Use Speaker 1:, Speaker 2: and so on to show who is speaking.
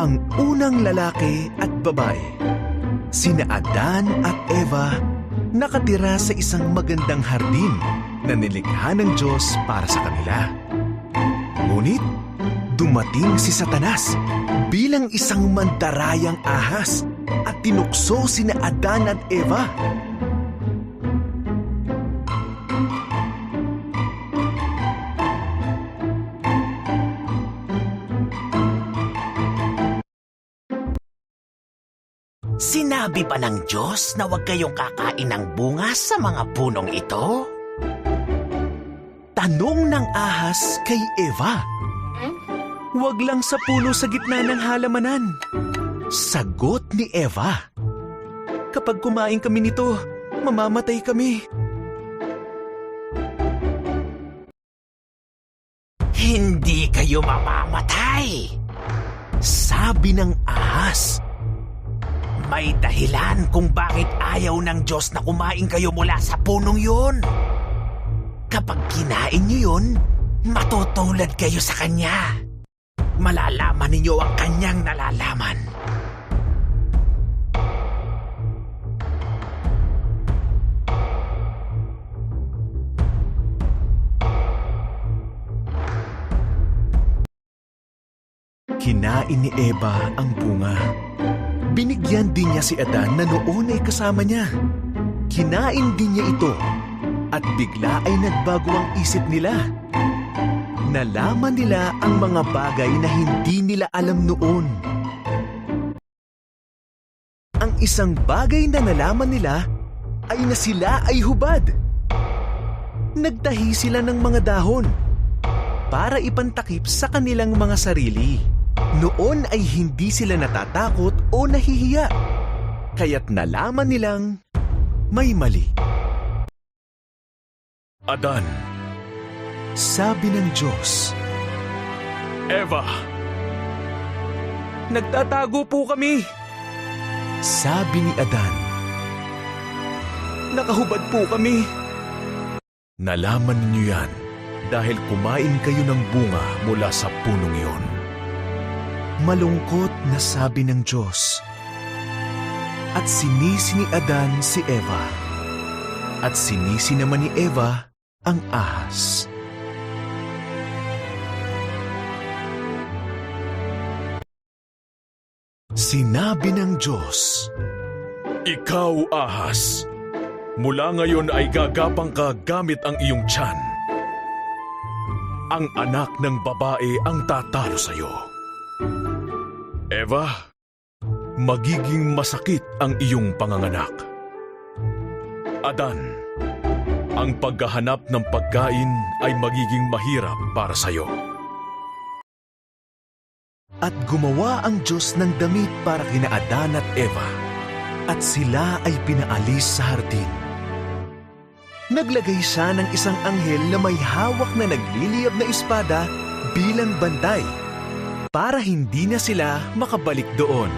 Speaker 1: ang unang lalaki at babae, sina Adan at Eva, nakatira sa isang magandang hardin na nilikha ng Diyos para sa kanila. Ngunit, dumating si Satanas bilang isang mandarayang ahas at tinukso sina Adan at Eva.
Speaker 2: Sinabi ba ng Diyos na huwag kayong kakain ng bunga sa mga punong ito?
Speaker 1: Tanong ng ahas kay Eva. Huwag lang sa puno sa gitna ng halamanan. Sagot ni Eva. Kapag kumain kami nito, mamamatay kami.
Speaker 2: Hindi kayo mamamatay,
Speaker 1: Sabi ng ahas.
Speaker 2: may dahilan kung bakit ayaw ng Diyos na kumain kayo mula sa punong yun. Kapag kinain niyo yun, matutulad kayo sa Kanya. Malalaman ninyo ang Kanyang nalalaman.
Speaker 1: Kinain ni Eva ang bunga. Binigyan din niya si Adan na noon ay kasama niya. Kinain din niya ito at bigla ay nagbago ang isip nila. Nalaman nila ang mga bagay na hindi nila alam noon. Ang isang bagay na nalaman nila ay na sila ay hubad. Nagtahi sila ng mga dahon para ipantakip sa kanilang mga sarili. Noon ay hindi sila natatakot o nahihiya, kaya't nalaman nilang may mali.
Speaker 3: Adan,
Speaker 1: Sabi ng Diyos,
Speaker 3: Eva, nagtatago po kami.
Speaker 1: sabi ni Adan,
Speaker 3: Nakahubad po kami.
Speaker 1: nalaman ninyo yan dahil kumain kayo ng bunga mula sa punong iyon. Malungkot na sabi ng Diyos. At sinisi ni Adan si Eva. At sinisi naman ni Eva ang ahas. Sinabi ng Diyos,
Speaker 3: Ikaw, ahas, mula ngayon ay gagapang ka gamit ang iyong tiyan. Ang anak ng babae ang tatalo sa iyo. Eva, magiging masakit ang iyong panganganak. Adan, ang paghahanap ng pagkain ay magiging mahirap para sa iyo.
Speaker 1: at gumawa ang Diyos ng damit para kina Adan at Eva, at sila ay pinaalis sa hardin. Naglagay siya ng isang anghel na may hawak na nagliliyab na espada bilang bantay, para hindi na sila makabalik doon.